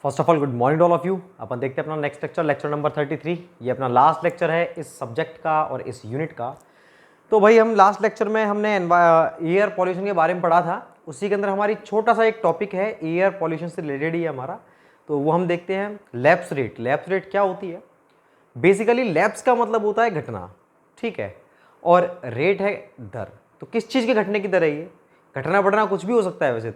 First of all good morning all of you. अपन देखते हैं अपना नेक्स्ट लेक्चर, लेक्चर नंबर 33। ये अपना लास्ट लेक्चर है इस सब्जेक्ट का और इस यूनिट का। तो भाई हम लास्ट लेक्चर में हमने एयर पॉल्यूशन के बारे में पढ़ा था। उसी के अंदर हमारी छोटा सा एक टॉपिक है एयर पॉल्यूशन से रिलेटेड ही है हमारा। तो वो हम देखते हैं लैप्स रेट। लैप्स रेट क्या होती है? बेसिकली लैप्स का मतलब होता है घटना, ठीक है, और रेट है दर। तो किस चीज़ के घटने की दर है ये? घटना बढ़ना कुछ भी हो सकता है वैसे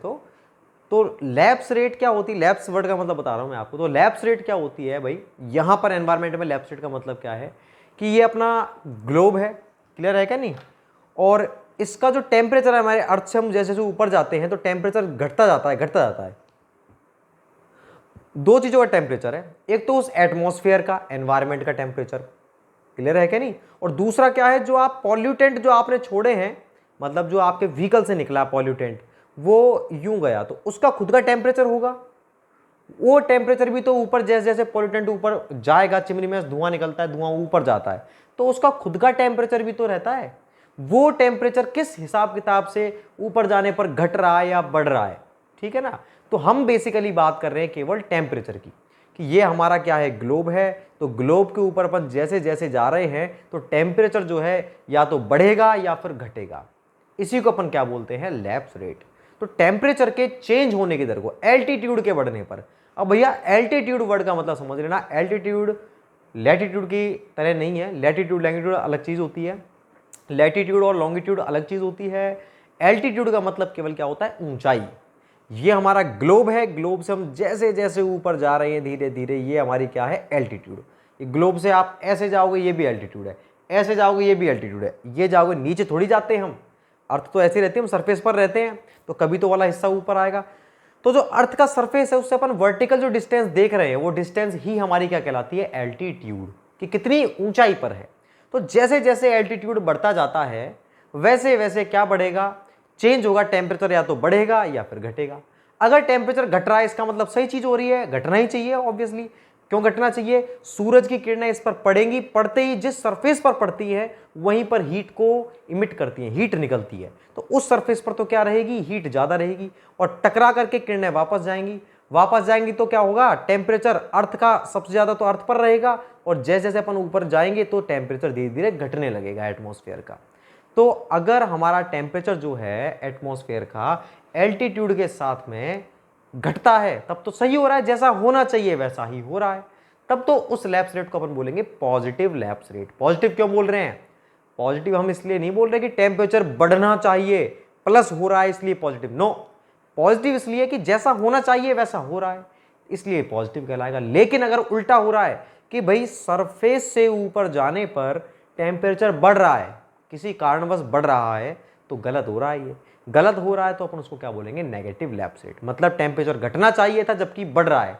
तो लैप्स रेट क्या होती है? लैप्स वर्ड का मतलब बता रहा हूँ मैं आपको। तो लैप्स रेट क्या होती है भाई? यहाँ पर एनवायरनमेंट में लैप्स रेट का मतलब क्या है कि ये अपना ग्लोब है, क्लियर है क्या नहीं? और इसका जो टेम्परेचर है, हमारे अर्थ से हम जैसे जैसे ऊपर जाते हैं तो टेम्परेचर घटता जाता है, घटता जाता है। दो चीज़ों का टेम्परेचर है, एक तो उस एटमॉस्फेयर का, एनवायरनमेंट का टेम्परेचर, क्लियर है क्या नहीं? और दूसरा क्या है, जो आप पॉल्यूटेंट जो आपने छोड़े हैं, मतलब जो आपके व्हीकल से निकला पॉल्यूटेंट, वो यूं गया तो उसका खुद का टेम्परेचर होगा। वो टेम्परेचर भी तो ऊपर, जैसे जैसे पॉल्यूटेंट ऊपर जाएगा, चिमनी में धुआं निकलता है, धुआं ऊपर जाता है, तो उसका खुद का टेम्परेचर भी तो रहता है। वो टेम्परेचर किस हिसाब किताब से ऊपर जाने पर घट रहा है या बढ़ रहा है, ठीक है ना? तो हम बेसिकली बात कर रहे हैं केवल टेम्परेचर की, कि ये हमारा क्या है, ग्लोब है। तो ग्लोब के ऊपर अपन जैसे जैसे जा रहे हैं तो टेम्परेचर जो है या तो बढ़ेगा या फिर घटेगा। इसी को अपन क्या बोलते हैं? Lapse rate. तो टेम्परेचर के चेंज होने की दर को एल्टीट्यूड के बढ़ने पर, अब भैया एल्टीट्यूड वर्ड का मतलब समझ लेना। एल्टीट्यूड लैटिट्यूड की तरह नहीं है। लैटिट्यूड लैंगिट्यूड अलग चीज होती है, लैटिट्यूड और लॉन्गिट्यूड अलग चीज होती है। एल्टीट्यूड का मतलब केवल क्या होता है? ऊंचाई। ये हमारा ग्लोब है, ग्लोब से हम जैसे जैसे ऊपर जा रहे हैं धीरे धीरे, ये हमारी क्या है? एल्टीट्यूड। ये ग्लोब से आप ऐसे जाओगे, ये भी एल्टीट्यूड है, ऐसे जाओगे, ये भी एल्टीट्यूड है, ये जाओगे, नीचे थोड़ी जाते हैं हम। अर्थ तो ऐसे रहते हैं, हम सरफेस पर रहते हैं, तो कभी तो वाला हिस्सा ऊपर आएगा। तो जो अर्थ का सरफेस है उससे अपन वर्टिकल जो डिस्टेंस देख रहे हैं, वो डिस्टेंस ही हमारी क्या कहलाती है? एल्टीट्यूड, कि कितनी ऊंचाई पर है। तो जैसे जैसे एल्टीट्यूड बढ़ता जाता है वैसे वैसे क्या बढ़ेगा? चेंज होगा टेम्परेचर, या तो बढ़ेगा या फिर घटेगा। अगर टेम्परेचर घट रहा है इसका मतलब सही चीज हो रही है, घटना ही चाहिए ऑब्वियसली। क्यों घटना चाहिए? सूरज की किरणें इस पर पड़ेंगी, पड़ते ही जिस सरफेस पर पड़ती है वहीं पर हीट को इमिट करती है, हीट निकलती है। तो उस सरफेस पर तो क्या रहेगी? हीट ज्यादा रहेगी, और टकरा करके किरणें वापस जाएंगी। वापस जाएंगी तो क्या होगा? टेम्परेचर अर्थ का सबसे ज्यादा तो अर्थ पर रहेगा, और जैसे जैसे अपन ऊपर जाएंगे तो टेम्परेचर धीरे धीरे घटने लगेगा एटमॉस्फेयर का। तो अगर हमारा टेम्परेचर जो है एटमॉस्फेयर का एल्टीट्यूड के साथ में घटता है तब तो सही हो रहा है, जैसा होना चाहिए वैसा ही हो रहा है, तब तो उस लैप्स रेट को अपन बोलेंगे पॉजिटिव लैप्स रेट। पॉजिटिव क्यों बोल रहे हैं? पॉजिटिव हम इसलिए नहीं बोल रहे कि टेम्परेचर बढ़ना चाहिए, प्लस हो रहा है इसलिए पॉजिटिव। नो, पॉजिटिव इसलिए कि जैसा होना चाहिए वैसा हो रहा है, इसलिए पॉजिटिव कहलाएगा। लेकिन अगर उल्टा हो रहा है कि भाई सरफेस से ऊपर जाने पर टेम्परेचर बढ़ रहा है, किसी कारणवश बढ़ रहा है, तो गलत हो रहा है। ये गलत हो रहा है तो अपन उसको क्या बोलेंगे? Negative lapse rate. मतलब टेम्परेचर घटना चाहिए था जबकि बढ़ रहा है,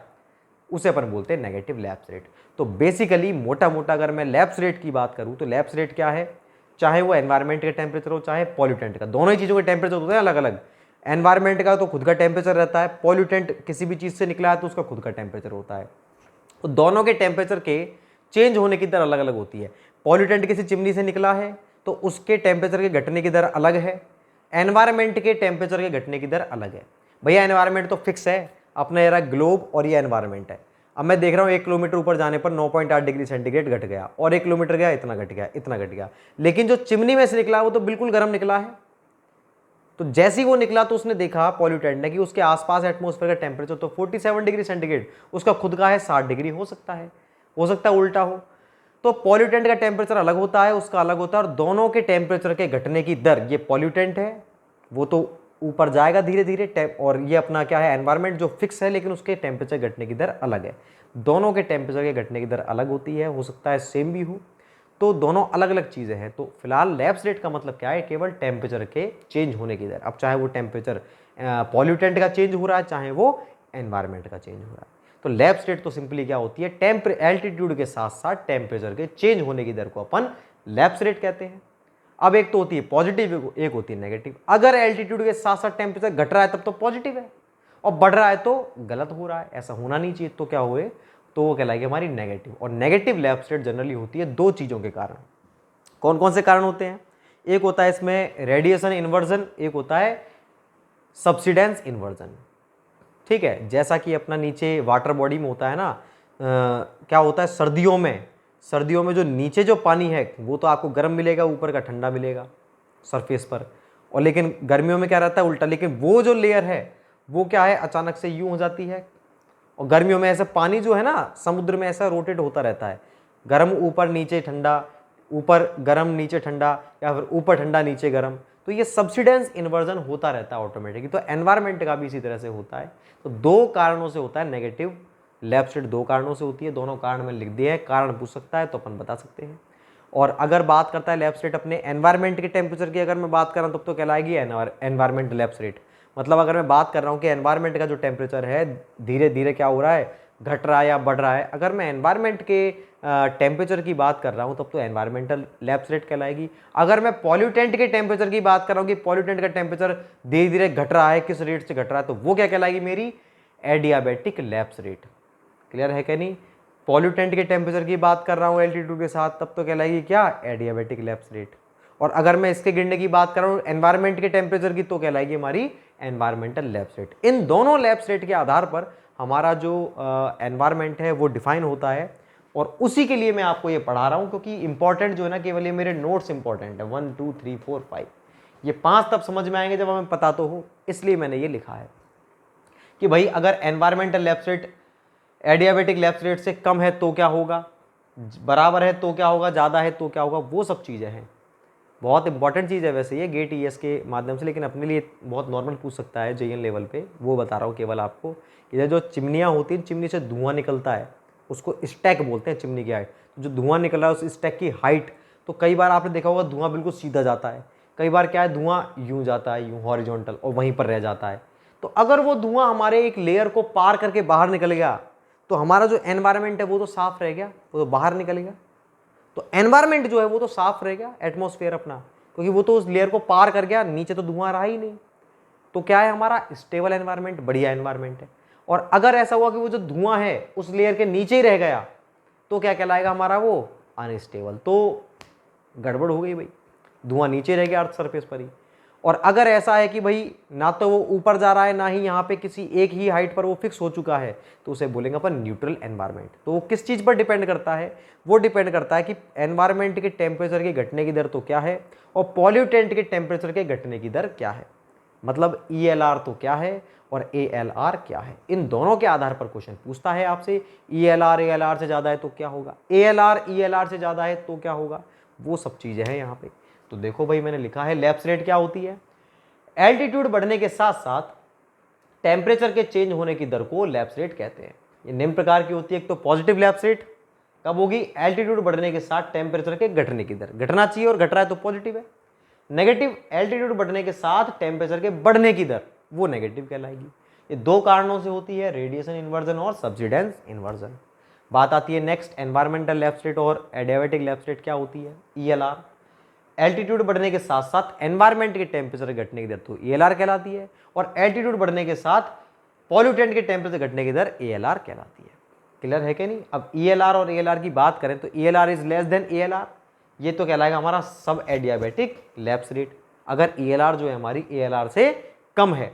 उसे अपन बोलते हैं नेगेटिव लैप्स रेट। तो बेसिकली मोटा मोटा अगर मैं लैप्स रेट की बात करूं तो लैप्स रेट क्या है? चाहे वो एनवायरनमेंट का टेम्परेचर हो चाहे पॉल्यूटेंट का, दोनों ही चीज़ों के टेम्परेचर होते हैं अलग अलग। एनवायरनमेंट का तो खुद का टेम्परेचर रहता है, पॉल्यूटेंट किसी भी चीज़ से निकला है तो उसका खुद का टेम्परेचर होता है। तो दोनों के टेम्परेचर के चेंज होने की दर अलग अलग होती है। पॉल्यूटेंट किसी चिमनी से निकला है तो उसके टेम्परेचर के घटने की दर अलग है, एनवायरनमेंट के टेम्परेचर के घटने की दर अलग है। भैया एनवायरनमेंट तो फिक्स है, अपना ये रहा ग्लोब और ये एनवायरनमेंट है। अब मैं देख रहा हूँ 1 किलोमीटर ऊपर जाने पर 9.8 डिग्री सेंटीग्रेड घट गया, और 1 किलोमीटर गया इतना घट गया, इतना घट गया। लेकिन जो चिमनी में से निकला वो तो बिल्कुल गर्म निकला है। तो जैसे ही वो निकला तो उसने देखा पॉल्यूटेंट ने कि उसके आसपास एटमॉस्फेयर का टेम्परेचर तो 47 डिग्री सेंटीग्रेड, उसका खुद का है 60 डिग्री। हो सकता है उल्टा हो। तो पॉल्यूटेंट का टेम्परेचर अलग होता है, उसका अलग होता है, और दोनों के टेम्परेचर के घटने की दर, ये पॉल्यूटेंट है वो तो ऊपर जाएगा धीरे धीरे, और ये अपना क्या है? एनवायरनमेंट जो फिक्स है लेकिन उसके टेम्परेचर घटने की दर अलग है। दोनों के टेम्परेचर के घटने की दर अलग होती है, हो सकता है सेम भी हो। तो दोनों अलग अलग चीज़ें हैं। तो फिलहाल लैप्स रेट का मतलब क्या है? केवल टेम्परेचर के चेंज होने की दर। अब चाहे वो टेम्परेचर पॉल्यूटेंट का चेंज हो रहा है चाहे वो एनवायरनमेंट का चेंज हो रहा है। तो लैप्स रेट तो सिंपली क्या होती है? एल्टीट्यूड के साथ साथ टेम्परेचर के चेंज होने की दर को अपन लैप्स रेट कहते हैं। अब एक तो होती है पॉजिटिव, एक होती है नेगेटिव। अगर एल्टीट्यूड के साथ साथ टेम्परेचर घट रहा है तब तो पॉजिटिव है, और बढ़ रहा है तो गलत हो रहा है, ऐसा होना नहीं चाहिए। तो क्या हुए? तो वो कहलाएगी हमारी नेगेटिव। और नेगेटिव लैप्स रेट जनरली होती है दो चीज़ों के कारण। कौन कौन से कारण होते हैं? एक होता है इसमें रेडिएशन इन्वर्जन, एक होता है सब्सिडेंस इन्वर्जन, ठीक है। जैसा कि अपना नीचे वाटर बॉडी में होता है ना, क्या होता है सर्दियों में जो नीचे जो पानी है वो तो आपको गर्म मिलेगा, ऊपर का ठंडा मिलेगा सरफेस पर, और लेकिन गर्मियों में क्या रहता है उल्टा, लेकिन वो जो लेयर है वो क्या है अचानक से यूं हो जाती है। और गर्मियों में ऐसा पानी जो है ना समुद्र में ऐसा रोटेट होता रहता है, गर्म ऊपर नीचे ठंडा, ऊपर गर्म नीचे ठंडा, या फिर ऊपर ठंडा नीचे गर्म। तो ये सब्सिडेंस इन्वर्जन होता रहता है ऑटोमेटिकली। तो एनवायरनमेंट का भी इसी तरह से होता है। तो दो कारणों से होता है नेगेटिव लैब स्टेट, दो कारणों से होती है। दोनों कारण में लिख दिए हैं, कारण पूछ सकता है तो अपन बता सकते हैं। और अगर बात करता है लैब स्टेट अपने एनवायरनमेंट के टेम्परेचर की, अगर मैं बात कर रहा हूँ तब तो कहलाएगी एनवायरनमेंट लैब स्टेट। मतलब अगर मैं बात कर रहा हूँ कि एनवायरनमेंट का जो टेम्परेचर है धीरे धीरे क्या हो रहा है, घट रहा है या बढ़ रहा है, अगर मैं एनवायरनमेंट के टेम्परेचर की बात कर रहा हूँ तब तो एनवायरमेंटल लैब स्टेट कहलाएगी। अगर मैं पॉल्यूटेंट के टेम्परेचर की बात कर रहा हूँ कि पॉल्यूटेंट का टेम्परेचर धीरे धीरे घट रहा है, किस रेट से घट रहा है, तो वो क्या कहलाएगी मेरी एडियाबेटिक लैब रेट। क्लियर है क्या नहीं? पॉल्यूटेंट के टेम्परेचर की बात कर रहा हूँ एल्टीट्यूड के साथ, तब तो कहलाएगी क्या एडियाबेटिक लैब रेट। और अगर मैं इसके गिरने की बात कर रहा हूँ एनवायरनमेंट के टेम्परेचर की, तो कहलाएगी हमारी एनवायरमेंटल लैब रेट। इन दोनों लैब रेट के आधार पर हमारा जो एनवायरनमेंट है वो डिफाइन होता है। और उसी के लिए मैं आपको ये पढ़ा रहा हूँ, क्योंकि इंपॉर्टेंट जो है ना केवल ये मेरे नोट्स इंपॉर्टेंट है, 1 2 3 4 5, ये 5 तब समझ में आएंगे जब हमें पता तो हो। इसलिए मैंने ये लिखा है कि भाई अगर environmental lab rate adiabatic lab rate से कम है तो क्या होगा, बराबर है तो क्या होगा, ज़्यादा है तो क्या होगा, वो सब चीज़ें हैं। बहुत इंपॉर्टेंट चीज़ है वैसे ये गेट ईएस के माध्यम से, लेकिन अपने लिए बहुत नॉर्मल पूछ सकता है जेईएन लेवल पे, वो बता रहा हूँ केवल आपको। इधर जो चिमनियाँ होती हैं, चिमनी से धुआं निकलता है, उसको स्टैक बोलते हैं चिमनी की हाइट। तो जो धुआं निकल रहा है उस स्टैक की हाइट, तो कई बार आपने देखा होगा धुआं बिल्कुल सीधा जाता है, कई बार क्या है धुआं यूँ जाता है, यूँ हॉरिजॉन्टल, और वहीं पर रह जाता है। तो अगर वो धुआं हमारे एक लेयर को पार करके बाहर निकल गया तो हमारा जो एनवायरनमेंट है वो तो साफ रह गया, वो तो बाहर निकल गया। तो एनवायरनमेंट जो है वो तो साफ रह गया, एटमॉस्फेयर अपना, क्योंकि वो तो उस लेयर को पार कर गया, नीचे तो धुआं रहा ही नहीं। तो क्या है हमारा स्टेबल एनवायरनमेंट, बढ़िया एनवायरनमेंट है। और अगर ऐसा हुआ कि वो जो धुआं है उस लेयर के नीचे ही रह गया, तो क्या कहलाएगा हमारा वो अनस्टेबल। तो गड़बड़ हो गई भाई, धुआं नीचे रह गया अर्थ सरफेस पर ही। और अगर ऐसा है कि भाई ना तो वो ऊपर जा रहा है ना ही यहाँ पे किसी एक ही हाइट पर वो फिक्स हो चुका है, तो उसे बोलेंगे अपन न्यूट्रल एनवायरनमेंट। तो वो किस चीज़ पर डिपेंड करता है, वो डिपेंड करता है कि एनवायरनमेंट के टेम्परेचर के घटने की दर तो क्या है, और पॉल्यूटेंट के टेम्परेचर के घटने की दर क्या है। मतलब ELR तो क्या है और ALR क्या है, इन दोनों के आधार पर क्वेश्चन पूछता है आपसे। ELR से ज़्यादा है तो क्या होगा, ALR ELR से ज़्यादा है तो क्या होगा, वो सब चीज़ें हैं यहाँ पे। तो देखो भाई मैंने लिखा है लैप्स रेट क्या होती है, एल्टीट्यूड बढ़ने के साथ साथ टेम्परेचर के चेंज होने की दर को लैप्स रेट कहते हैं। ये निम्न प्रकार की होती है, एक तो पॉजिटिव लैप्स रेट कब होगी, एल्टीट्यूड बढ़ने के साथ टेम्परेचर के घटने की दर, घटना चाहिए और घट रहा है तो पॉजिटिव है। नेगेटिव, एल्टीट्यूड बढ़ने के साथ टेम्परेचर के बढ़ने की दर, वो नेगेटिव कहलाएगी। ये दो कारणों से होती है, रेडिएशन इन्वर्जन और सब्सिडेंस इन्वर्जन। बात आती है नेक्स्ट एनवायरमेंटल लैप्स रेट और एडियाबेटिक लैप्स रेट क्या होती है, ELR। एल्टीट्यूड बढ़ने के साथ साथ एनवायरमेंट के टेम्परेचर घटने की दर तो ELR कहलाती है, और एल्टीट्यूड बढ़ने के साथ पॉल्यूटेंट के टेम्परेचर घटने की दर ALR कहलाती है। क्लियर है कि नहीं? अब ELR और ALR की बात करें तो ELR is less than ALR, ये तो कहलाएगा हमारा सब एडियाबेटिक लैप्स रेट। अगर ELR जो है हमारी ALR से कम है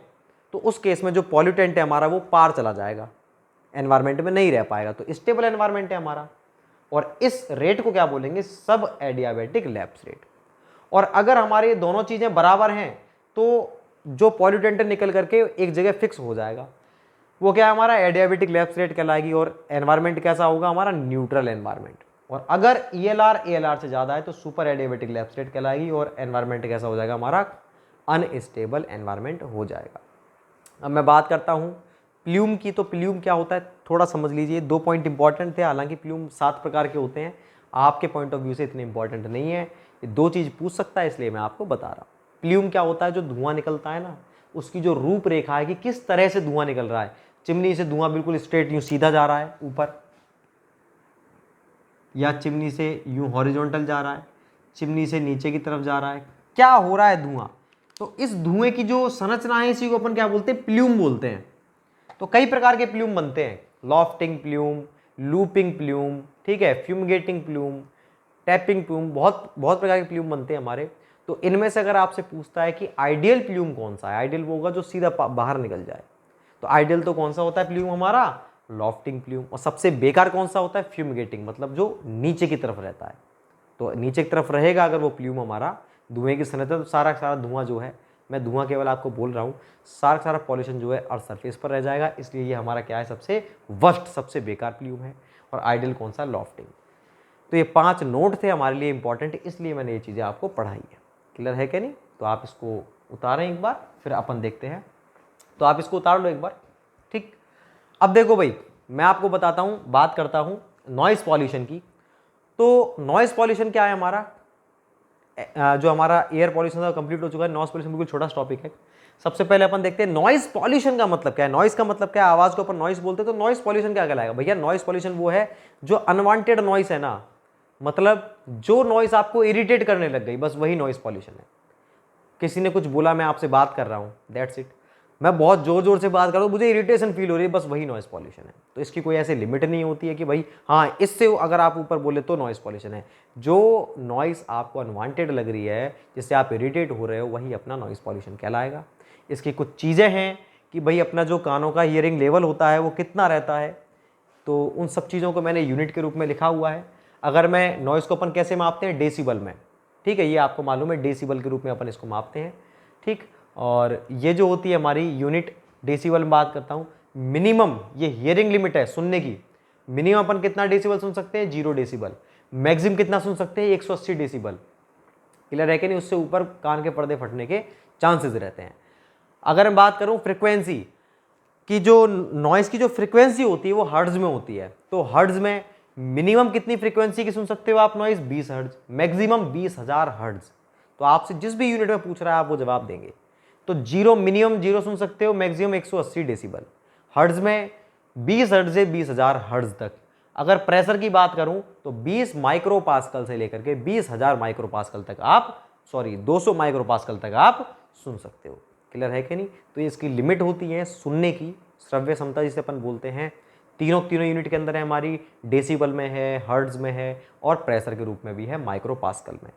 तो उस केस में जो पॉल्यूटेंट है हमारा वो पार चला जाएगा, एनवायरमेंट में नहीं रह पाएगा, तो स्टेबल एनवायरमेंट है हमारा। और इस रेट को क्या बोलेंगे, सब एडियाबेटिक लैप्स रेट। और अगर हमारे दोनों चीज़ें बराबर हैं तो जो पॉल्यूटेंट निकल करके एक जगह फिक्स हो जाएगा, वो क्या है हमारा एडियाबेटिक लैप्स रेट कहलाएगी, और एनवायरमेंट कैसा होगा हमारा न्यूट्रल एनवायरमेंट। और अगर ELR ALR से ज़्यादा है तो सुपर एडियाबेटिक लैप्स रेट कहलाएगी, और एनवायरमेंट कैसा हो जाएगा हमारा अनस्टेबल एनवायरमेंट हो जाएगा। अब मैं बात करता हूँ प्ल्यूम की। तो प्ल्यूम क्या होता है थोड़ा समझ लीजिए, 2 पॉइंट इंपॉर्टेंट थे, हालांकि प्ल्यूम 7 प्रकार के होते हैं, आपके पॉइंट ऑफ व्यू से इतने इंपॉर्टेंट नहीं है, ये 2 चीज़ पूछ सकता है इसलिए मैं आपको बता रहा हूँ। प्ल्यूम क्या होता है, जो धुआं निकलता है ना उसकी जो रूपरेखा है कि किस तरह से धुआं निकल रहा है। चिमनी से धुआं बिल्कुल स्ट्रेट यूँ सीधा जा रहा है ऊपर, या चिमनी से यूँ हॉरिजॉन्टल जा रहा है, चिमनी से नीचे की तरफ जा रहा है, क्या हो रहा है धुआं। तो इस धुएं की जो संरचना है इसी को अपन क्या बोलते हैं, प्ल्यूम बोलते हैं। तो कई प्रकार के प्ल्यूम बनते हैं, लॉफ्टिंग प्ल्यूम, लूपिंग प्ल्यूम, ठीक है, फ्यूमगेटिंग प्ल्यूम, टैपिंग प्ल्यूम, बहुत बहुत प्रकार के प्ल्यूम बनते हैं हमारे। तो इनमें से अगर आपसे पूछता है कि आइडियल प्ल्यूम कौन सा है, आइडियल वो होगा जो सीधा बाहर निकल जाए। तो तो आइडियल तो कौन सा होता है प्ल्यूम हमारा, लॉफ्टिंग प्ल्यूम। और सबसे बेकार कौन सा होता है, फ्यूमिगेटिंग, मतलब जो नीचे की तरफ रहता है। तो नीचे की तरफ रहेगा अगर वो प्ल्यूम हमारा, धुएं की संरचना, तो सारा का सारा धुआं जो है, मैं धुआं केवल आपको बोल रहा हूँ, सारा का सारा पॉल्यूशन जो है अर्थ सरफेस पर रह जाएगा। इसलिए ये हमारा क्या है, सबसे वर्स्ट, सबसे बेकार प्ल्यूम है। और आइडियल कौन सा, लॉफ्टिंग। तो ये 5 नोट थे हमारे लिए इंपॉर्टेंट, इसलिए मैंने ये चीज़ें आपको पढ़ाई है। क्लियर है क्या नहीं? तो आप इसको उतारें एक बार, फिर अपन देखते हैं। तो आप इसको उतार लो एक बार, ठीक। अब देखो भाई, मैं आपको बताता हूँ, बात करता हूँ नॉइस पॉल्यूशन की। तो नॉइस पॉल्यूशन क्या है हमारा, जो हमारा एयर पॉल्यूशन था कंप्लीट हो चुका है, नॉइस पॉल्यूशन बिल्कुल छोटा टॉपिक है। सबसे पहले अपन देखते हैं नॉइस पॉल्यूशन का मतलब क्या है। नॉइस का मतलब क्या है, आवाज को अपन नॉइस बोलते हैं, तो नॉइस पॉल्यूशन क्या कहलाएगा भैया? नॉइस पॉल्यूशन वो है जो अनवांटेड नॉइस है ना, मतलब जो नॉइस आपको इरिटेट करने लग गई, बस वही नॉइस पॉल्यूशन है। किसी ने कुछ बोला, मैं आपसे बात कर रहा हूँ, दैट्स इट, मैं बहुत जोर जोर से बात कर रहा हूँ, मुझे इरिटेशन फील हो रही है, बस वही नॉइस पॉल्यूशन है। तो इसकी कोई ऐसे लिमिट नहीं होती है कि भाई हाँ इससे अगर आप ऊपर बोले तो नॉइस पॉल्यूशन है। जो नॉइस आपको अनवांटेड लग रही है, जिससे आप इरिटेट हो रहे हो, वही अपना नॉइस पॉल्यूशन कहलाएगा। इसकी कुछ चीज़ें हैं कि भाई अपना जो कानों का हियरिंग लेवल होता है वो कितना रहता है, तो उन सब चीज़ों को मैंने यूनिट के रूप में लिखा हुआ है। अगर मैं नॉइस को अपन कैसे मापते हैं, डेसिबल में, ठीक है, ये आपको मालूम है, डेसिबल के रूप में अपन इसको मापते हैं, ठीक। और ये जो होती है हमारी यूनिट, डेसिबल में बात करता हूँ। मिनिमम ये हियरिंग लिमिट है सुनने की, मिनिमम अपन कितना डेसिबल सुन सकते हैं, 0 डेसिबल। मैक्सिमम कितना सुन सकते हैं, 180 डेसिबल। क्लियर है कि नहीं? उससे ऊपर कान के पर्दे फटने के चांसेस रहते हैं। अगर मैं बात करूं फ्रीक्वेंसी की, जो नॉइस की जो फ्रीक्वेंसी होती है वो हर्ट्ज में होती है। तो हर्ट्ज में मिनिमम कितनी फ्रीक्वेंसी की सुन सकते हो आप नॉइस, 20 हर्ट्ज, मैक्सिमम 20,000 हर्ट्ज। तो आपसे जिस भी यूनिट में पूछ रहा है आप वो जवाब देंगे। तो जीरो, मिनिमम 0 सुन सकते हो, मैक्सिमम 180 डेसिबल। हर्ट्ज में 20 हर्ट्ज से 20,000 हर्ट्ज तक। अगर प्रेशर की बात करूं तो 20 माइक्रोपास्कल से लेकर के 20,000 माइक्रोपास्कल तक आप, 200 माइक्रोपास्कल तक आप सुन सकते हो। क्लियर है कि नहीं? तो ये इसकी लिमिट होती है सुनने की, श्रव्य क्षमता जिसे अपन बोलते हैं। तीनों यूनिट के अंदर है हमारी, डेसिबल में है, हर्ट्ज में है, और प्रेशर के रूप में भी है, माइक्रोपास्कल में।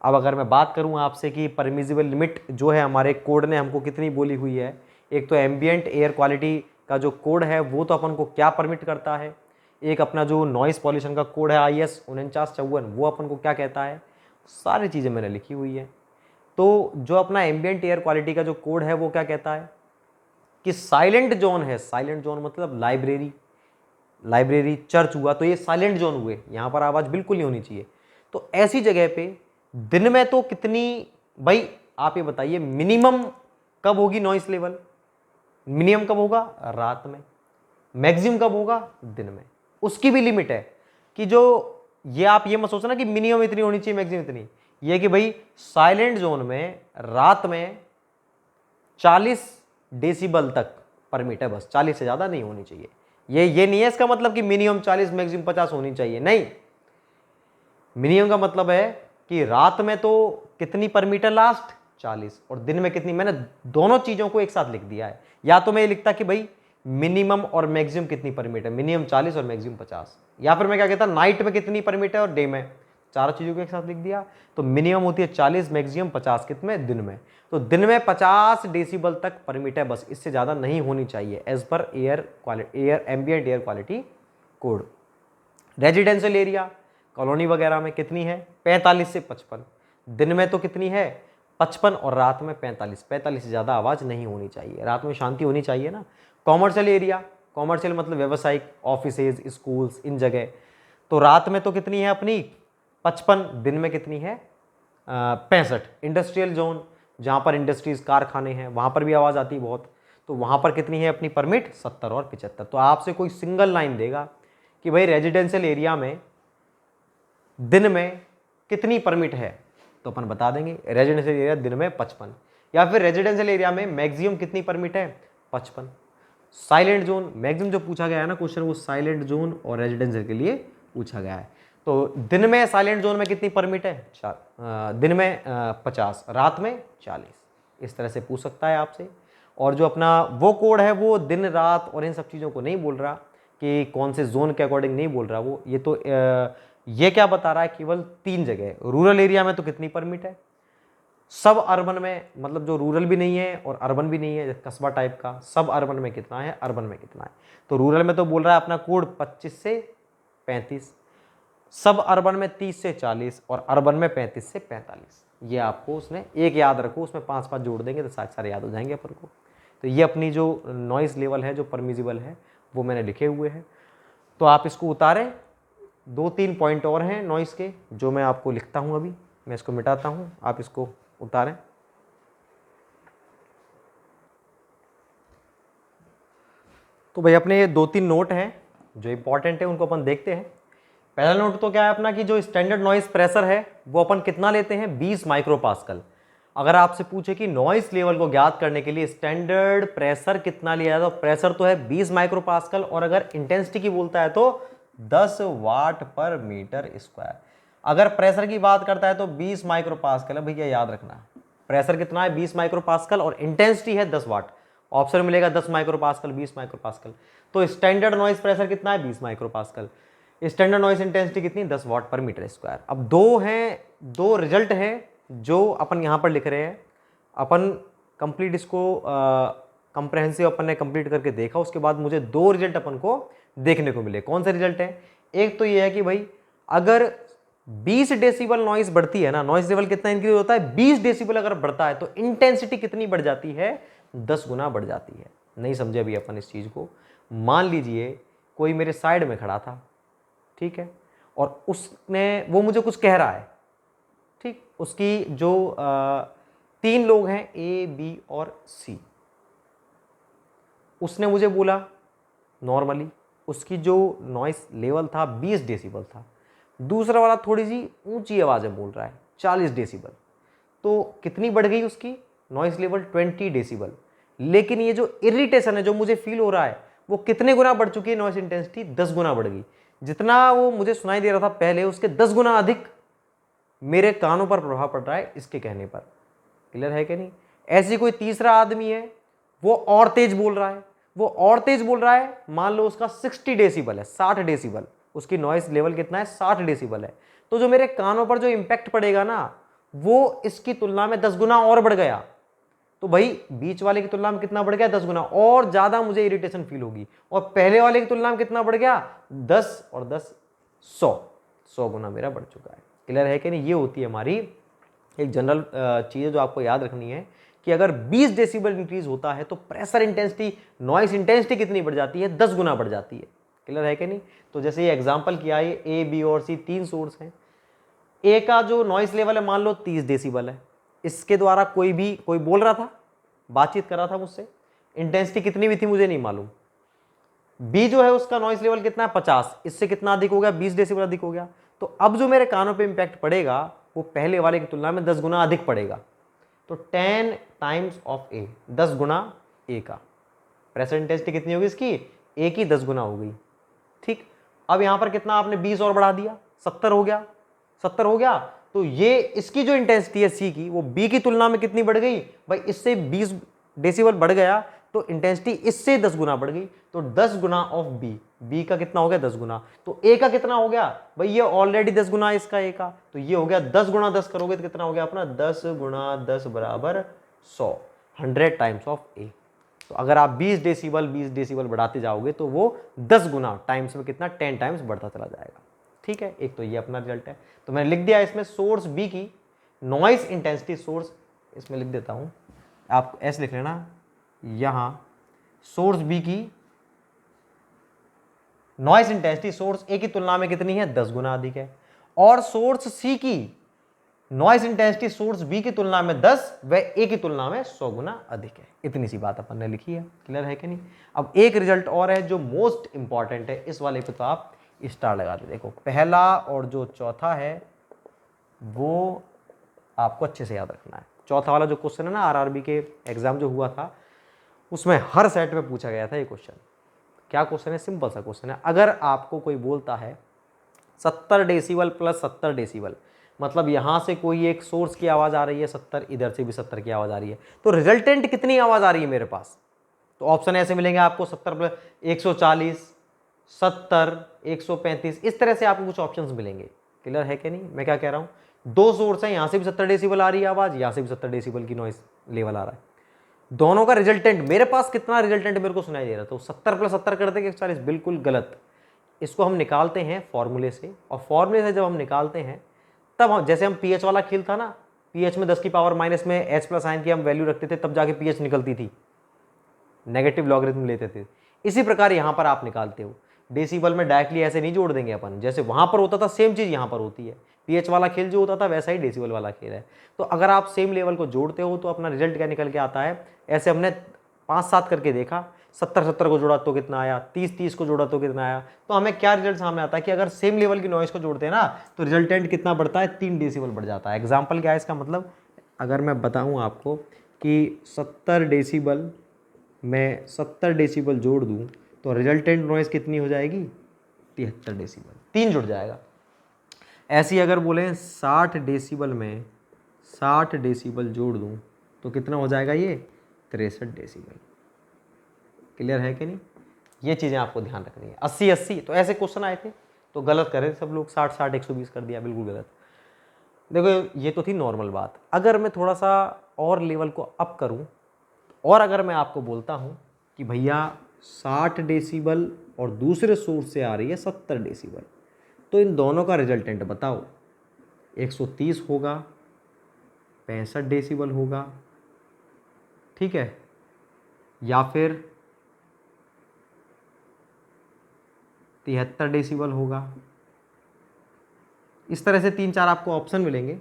अब अगर मैं बात करूं आपसे कि परमिजिबल लिमिट जो है हमारे कोड ने हमको कितनी बोली हुई है, एक तो एम्बियंट एयर क्वालिटी का जो कोड है वो तो अपन को क्या परमिट करता है, एक अपना जो नॉइस पॉल्यूशन का कोड है IS 4954 वो अपन को क्या कहता है, सारी चीज़ें मैंने लिखी हुई है। तो जो अपना एम्बियंट एयर क्वालिटी का जो कोड है वो क्या कहता है कि साइलेंट जोन है, साइलेंट जोन मतलब लाइब्रेरी चर्च हुआ, तो ये साइलेंट जोन हुए, यहाँ पर आवाज़ बिल्कुल नहीं होनी चाहिए। तो ऐसी जगह पे दिन में तो कितनी, भाई आप ये बताइए मिनिमम कब होगी नॉइस लेवल, मिनिमम कब होगा, रात में। मैक्सिमम कब होगा, दिन में। उसकी भी लिमिट है कि जो, ये आप ये मत सोचना कि मिनिमम इतनी होनी चाहिए मैक्सिमम इतनी, ये कि भाई साइलेंट जोन में रात में 40 डेसिबल तक परमिट है, बस 40 से ज़्यादा नहीं होनी चाहिए। ये नहीं है इसका मतलब कि मिनिमम 40 मैक्सिमम 50 होनी चाहिए, नहीं। मिनिमम का मतलब है कि रात में तो कितनी परमिट है, लास्ट 40, और दिन में कितनी। मैंने दोनों चीज़ों को एक साथ लिख दिया है, या तो मैं ये लिखता कि भाई मिनिमम और मैक्सिमम कितनी परमिट है, मिनिमम 40 और मैक्सिमम 50, या फिर मैं क्या कहता नाइट में कितनी परमिट है और डे में, चारों चीज़ों को एक साथ लिख दिया। तो मिनिमम होती है 40, मैक्सिमम 50, कितने, दिन में। तो दिन में 50 डेसिबल तक परमिट है, बस इससे ज़्यादा नहीं होनी चाहिए as per ambient air quality code. Residential area colony वगैरह में कितनी है, 45 से 55, दिन में तो कितनी है 55 और रात में 45, 45 से ज़्यादा आवाज़ नहीं होनी चाहिए, रात में शांति होनी चाहिए ना। कॉमर्शियल एरिया, कॉमर्शियल मतलब व्यावसायिक, ऑफिसेज, स्कूल्स, इन जगह, तो रात में तो कितनी है अपनी 55, दिन में कितनी है 65। इंडस्ट्रियल जोन जहाँ पर इंडस्ट्रीज कारखाने हैं वहाँ पर भी आवाज़ आती है बहुत, तो वहाँ पर कितनी है अपनी परमिट 70 और 75। तो आपसे कोई सिंगल लाइन देगा कि भाई रेजिडेंशियल एरिया में दिन में कितनी परमिट है, तो अपन बता देंगे रेजिडेंशियल एरिया दिन में 55, या फिर रेजिडेंशियल एरिया में मैक्सिमम कितनी परमिट है 55। साइलेंट जोन मैक्सिमम जो पूछा गया है ना क्वेश्चन, वो साइलेंट जोन और रेजिडेंशियल के लिए पूछा गया है। तो दिन में साइलेंट जोन में कितनी परमिट है, दिन में 50, रात में 40, इस तरह से पूछ सकता है आपसे। और जो अपना वो कोड है वो दिन रात और इन सब चीज़ों को नहीं बोल रहा कि कौन से जोन के अकॉर्डिंग नहीं बोल रहा वो, ये तो ये क्या बता रहा है, केवल 3 जगह, रूरल एरिया में तो कितनी परमिट है सब अर्बन में, मतलब जो रूरल भी नहीं है और अर्बन भी नहीं है, कस्बा टाइप का, सब अर्बन में कितना है, अर्बन में कितना है। तो रूरल में तो बोल रहा है अपना कोड 25 से 35, सब अर्बन में 30 से 40 और अर्बन में 35 से 45। ये आपको उसने एक याद रखो, उसमें 5 जोड़ देंगे तो सारे याद हो जाएंगे अपन को। तो ये अपनी जो नॉइज़ लेवल है, जो परमिजिबल है, वो मैंने लिखे हुए हैं। तो आप इसको उतारें। 2-3 पॉइंट और हैं नॉइज़ के जो मैं आपको लिखता हूँ। अभी मैं इसको मिटाता हूँ, आप इसको उतारें। तो भाई अपने ये 2-3 नोट हैं जो इंपॉर्टेंट है, उनको अपन देखते हैं। पहला नोट तो क्या है अपना कि जो स्टैंडर्ड नॉइस प्रेशर है वो अपन कितना लेते हैं, 20 माइक्रोपास्कल। अगर आपसे पूछे कि नॉइस लेवल को ज्ञात करने के लिए स्टैंडर्ड प्रेशर कितना लिया जाए, तो प्रेशर तो है 20 माइक्रोपास्कल और अगर इंटेंसिटी की बोलता है तो 10 वाट पर मीटर स्क्वायर। अगर प्रेशर की बात करता है तो 20 माइक्रोपास्कल है भैया, याद रखना। प्रेशर कितना है, 20 माइक्रोपास्कल और इंटेंसिटी है 10 वाट। ऑप्शन मिलेगा 10 माइक्रोपास्कल, 20 माइक्रोपास्कल। तो स्टैंडर्ड नॉइस प्रेशर कितना है, 20 माइक्रोपास्कल। स्टैंडर्ड नॉइस इंटेंसिटी कितनी, 10 वाट पर मीटर स्क्वायर। अब दो रिजल्ट हैं जो अपन यहाँ पर लिख रहे हैं। अपन कंप्लीट इसको कंप्रहेंसिव अपन ने कंप्लीट करके देखा, उसके बाद मुझे 2 रिजल्ट अपन को देखने को मिले। कौन से रिजल्ट हैं, एक तो ये है कि भाई अगर 20 डेसिबल नॉइस बढ़ती है ना, नॉइस लेवल कितना इंक्रीज होता है, 20 डेसिबल अगर बढ़ता है तो इंटेंसिटी कितनी बढ़ जाती है, 10 गुना बढ़ जाती है। नहीं समझे अभी अपन इस चीज़ को। मान लीजिए कोई मेरे साइड में खड़ा था, ठीक है, और वो मुझे कुछ कह रहा है, ठीक। उसकी जो 3 लोग हैं, ए बी और सी। उसने मुझे बोला नॉर्मली उसकी जो नॉइस लेवल था 20 डेसिबल था। दूसरा वाला थोड़ी सी ऊंची आवाज़ में बोल रहा है 40 डेसिबल। तो कितनी बढ़ गई उसकी नॉइस लेवल, 20 डेसिबल। लेकिन ये जो इरिटेशन है जो मुझे फील हो रहा है वो कितने गुना बढ़ चुकी है, नॉइस इंटेंसिटी 10 गुना बढ़ गई। जितना वो मुझे सुनाई दे रहा था पहले, उसके 10 गुना अधिक मेरे कानों पर प्रभाव पड़ रहा है इसके कहने पर। क्लियर है कि नहीं। ऐसी कोई तीसरा आदमी है, वो और तेज बोल रहा है, मान लो उसका 60 डेसिबल है, 60 डेसिबल उसकी नॉइस लेवल कितना है, 60 डेसिबल है। तो जो मेरे कानों पर जो इंपैक्ट पड़ेगा ना, वो इसकी तुलना में 10 गुना और बढ़ गया। तो भाई बीच वाले की तुलना में कितना बढ़ गया, 10 गुना और ज्यादा मुझे इरिटेशन फील होगी। और पहले वाले की तुलना में कितना बढ़ गया, 10 और 10 100 गुना मेरा बढ़ चुका है। क्लियर है कि नहीं। ये होती है हमारी एक जनरल चीज़ जो आपको याद रखनी है कि अगर 20 डेसिबल इंक्रीज होता है तो प्रेशर इंटेंसिटी, नॉइस इंटेंसिटी कितनी बढ़ जाती है, 10 गुना बढ़ जाती है। क्लियर है कि नहीं। तो जैसे ये एग्जांपल किया है, ए बी और सी 3 सोर्स हैं। ए का जो नॉइस लेवल है मान लो 30 डेसिबल है, इसके द्वारा कोई बोल रहा था, बातचीत कर रहा था मुझसे, इंटेंसिटी कितनी भी थी मुझे नहीं मालूम। बी जो है उसका नॉइस लेवल कितना है, 50, इससे कितना अधिक हो गया, 20 डेसिबल अधिक हो गया। तो अब जो मेरे कानों पे इंपैक्ट पड़ेगा वो पहले वाले की तुलना में 10 गुना अधिक पड़ेगा। तो 10 टाइम्स ऑफ ए, 10 गुना ए का प्रेशर इंटेंसिटी कितनी होगी इसकी, ए की 10 गुना हो गई। ठीक। अब यहां पर कितना आपने 20 और बढ़ा दिया, 70 हो गया, 70 हो गया। तो ये इसकी जो इंटेंसिटी है सी की, वो बी की तुलना में कितनी बढ़ गई भाई, इससे 20 डेसिबल बढ़ गया तो इंटेंसिटी इससे 10 गुना बढ़ गई। तो 10 गुना ऑफ बी का कितना हो गया, 10 गुना। तो ए का कितना हो गया भाई, ये ऑलरेडी 10 गुना है इसका ए का, तो ये हो गया 10 गुना 10 करोगे तो कितना हो गया अपना, 10 गुना 10 बराबर 100, 100 टाइम्स ऑफ ए। तो अगर आप 20 डेसिबल बढ़ाते जाओगे तो वो 10 गुना टाइम्स में कितना, 10 टाइम्स बढ़ता चला जाएगा। ठीक है। एक तो ये अपना रिजल्ट है। तो मैंने लिख दिया इसमें सोर्स बी की नॉइस इंटेंसिटी, सोर्स इसमें लिख देता हूं, आप ऐसे लिख लेना, यहां सोर्स बी की नॉइस इंटेंसिटी सोर्स ए की तुलना में कितनी है, 10 गुना अधिक है। और सोर्स सी की नॉइस इंटेंसिटी सोर्स बी की तुलना में 10 व ए की तुलना में 100 गुना अधिक है। इतनी सी बात अपन ने लिखी है। क्लियर है कि नहीं। अब एक रिजल्ट और है जो मोस्ट इंपॉर्टेंट है, इस वाले पे तो आप स्टार लगा दे। देखो पहला और जो चौथा है वो आपको अच्छे से याद रखना है। चौथा वाला जो क्वेश्चन है ना, आरआरबी के एग्जाम जो हुआ था उसमें हर सेट में पूछा गया था ये क्वेश्चन। क्या क्वेश्चन है, सिंपल सा क्वेश्चन है। अगर आपको कोई बोलता है 70 डेसिबल प्लस 70 डेसिबल, मतलब यहां से कोई एक सोर्स की आवाज आ रही है 70, इधर से भी 70 की आवाज आ रही है, तो रिजल्टेंट कितनी आवाज आ रही है मेरे पास। तो ऑप्शन ऐसे मिलेंगे आपको 70 प्लस 140, 70, 135, इस तरह से आपको कुछ ऑप्शंस मिलेंगे। क्लियर है कि नहीं। मैं क्या कह रहा हूं, दो सोर्स है, यहाँ से भी 70 डेसिबल आ रही है आवाज़, यहाँ से भी 70 डेसिबल की नॉइस लेवल आ रहा है, दोनों का रिजल्टेंट मेरे पास कितना रिजल्टेंट मेरे को सुनाई दे रहा है, तो 70 + 70 कर देंगे 140, बिल्कुल गलत। इसको हम निकालते हैं फॉर्मूले से, और फॉर्मूले से जब हम निकालते हैं तब हम, जैसे हम पीएच वाला खेल था ना, पीएच में 10 की पावर माइनस में एच प्लस साइन की हम वैल्यू रखते थे, तब जाके पीएच निकलती थी, नेगेटिव लॉगरिथम लेते थे। इसी प्रकार यहाँ पर आप निकालते हो, डेसिबल में डायरेक्टली ऐसे नहीं जोड़ देंगे अपन, जैसे वहाँ पर होता था सेम चीज़ यहाँ पर होती है। पीएच वाला खेल जो होता था वैसा ही डेसिबल वाला खेल है। तो अगर आप सेम लेवल को जोड़ते हो तो अपना रिजल्ट क्या निकल के आता है, ऐसे हमने 5-7 करके देखा, 70-70 को जोड़ा तो कितना आया, 30-30 को जोड़ा तो कितना आया, तो हमें क्या रिजल्ट सामने आता है कि अगर सेम लेवल की नॉइस को जोड़ते हैं ना तो रिजल्टेंट कितना बढ़ता है, 3 डेसिबल बढ़ जाता है। एग्जाम्पल क्या है इसका, मतलब अगर मैं बताऊँ आपको कि 70 डेसिबल मैं 70 डेसिबल जोड़ दूँ तो रिजल्टेंट नॉइस कितनी हो जाएगी, 73 डेसिबल, 3 जुड़ जाएगा। ऐसी अगर बोलें 60 डेसिबल में 60 डेसिबल जोड़ दूँ तो कितना हो जाएगा, ये 63 डेसिबल। क्लियर है कि नहीं, ये चीज़ें आपको ध्यान रखनी है। 80-80 तो ऐसे क्वेश्चन आए थे तो गलत करे सब लोग, 60-60 120 कर दिया, बिल्कुल गलत। देखो ये तो थी नॉर्मल बात। अगर मैं थोड़ा सा और लेवल को अप करूँ, और अगर मैं आपको बोलता हूँ कि भैया 60 डेसिबल और दूसरे सोर्स से आ रही है 70 डेसिबल, तो इन दोनों का रिजल्टेंट बताओ, 130 होगा, 65 डेसिबल होगा, ठीक है, या फिर 73 डेसिबल होगा। इस तरह से 3-4 आपको ऑप्शन मिलेंगे।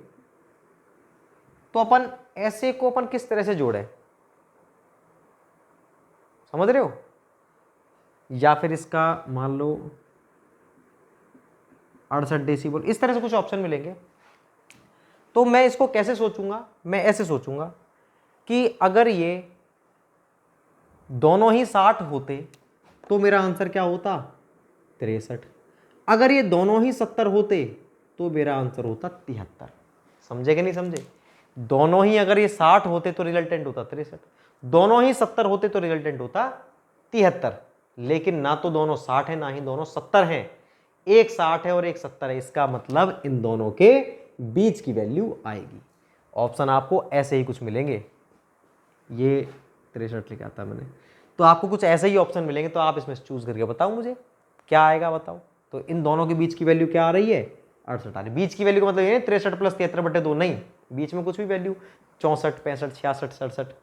तो अपन ऐसे को अपन किस तरह से जोड़ें, समझ रहे हो, या फिर इसका मान लो 68 डेसिबल, इस तरह से कुछ ऑप्शन मिलेंगे। तो मैं इसको कैसे सोचूंगा, मैं ऐसे सोचूंगा कि अगर ये दोनों ही 60 होते तो मेरा आंसर क्या होता, 63। अगर ये दोनों ही 70 होते तो मेरा आंसर होता 73। समझे कि नहीं समझे, दोनों ही अगर ये 60 होते तो रिजल्टेंट होता 63, दोनों ही 70 होते तो रिजल्टेंट होता 73। लेकिन ना तो दोनों 60 है ना ही दोनों 70 हैं, एक 60 है और एक 70 है, इसका मतलब इन दोनों के बीच की वैल्यू आएगी। ऑप्शन आपको ऐसे ही कुछ मिलेंगे, ये 63 लिखा था मैंने, तो आपको कुछ ऐसे ही ऑप्शन मिलेंगे, तो आप इसमें चूज करके बताओ मुझे क्या आएगा, बताओ। तो इन दोनों के बीच की वैल्यू क्या आ रही है, 68 आ रही है। बीच की वैल्यू का मतलब ये 63 + 73/2 नहीं, बीच में कुछ भी वैल्यू, 64, 65, 66, 67,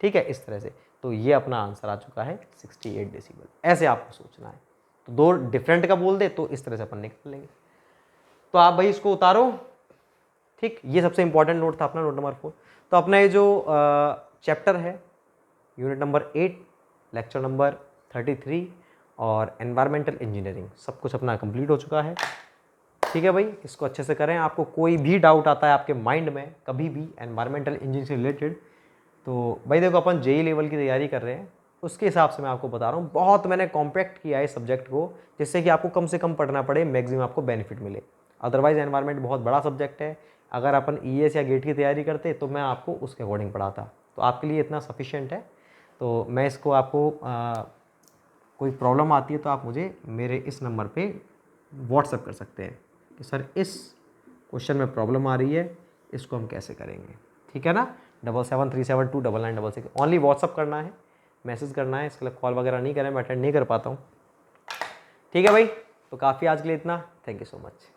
ठीक है, इस तरह से। तो ये अपना आंसर आ चुका है 68 डेसिबल। ऐसे आपको सोचना है, तो दो डिफरेंट का बोल दे तो इस तरह से अपन निकाल लेंगे। तो आप भाई इसको उतारो, ठीक, ये सबसे इंपॉर्टेंट नोट था अपना, नोट नंबर 4। तो अपना ये जो चैप्टर है, यूनिट नंबर 8, लेक्चर नंबर 33 और एनवायरमेंटल इंजीनियरिंग, सब कुछ अपना कंप्लीट हो चुका है। ठीक है भाई, इसको अच्छे से करें। आपको कोई भी डाउट आता है आपके माइंड में कभी भी एनवायरमेंटल इंजीनियरिंग से रिलेटेड, तो भाई देखो अपन जेई लेवल की तैयारी कर रहे हैं, उसके हिसाब से मैं आपको बता रहा हूँ। बहुत मैंने कॉम्पैक्ट किया है सब्जेक्ट को, जिससे कि आपको कम से कम पढ़ना पड़े, मैक्सिमम आपको बेनिफिट मिले। अदरवाइज एनवायरमेंट बहुत बड़ा सब्जेक्ट है, अगर अपन ईएस या गेट की तैयारी करते तो मैं आपको उसके अकॉर्डिंग पढ़ाता, तो आपके लिए इतना सफिशिएंट है। तो मैं इसको आपको कोई प्रॉब्लम आती है तो आप मुझे मेरे इस नंबर पे व्हाट्सअप कर सकते हैं कि सर इस क्वेश्चन में प्रॉब्लम आ रही है, इसको हम कैसे करेंगे, ठीक है ना। 7737299966 ओनली व्हाट्सअप करना है, मैसेज करना है, इसके लिए कॉल वगैरह नहीं करें, मैं अटेंड नहीं कर पाता हूँ। ठीक है भाई, तो काफ़ी आज के लिए इतना, थैंक यू सो मच।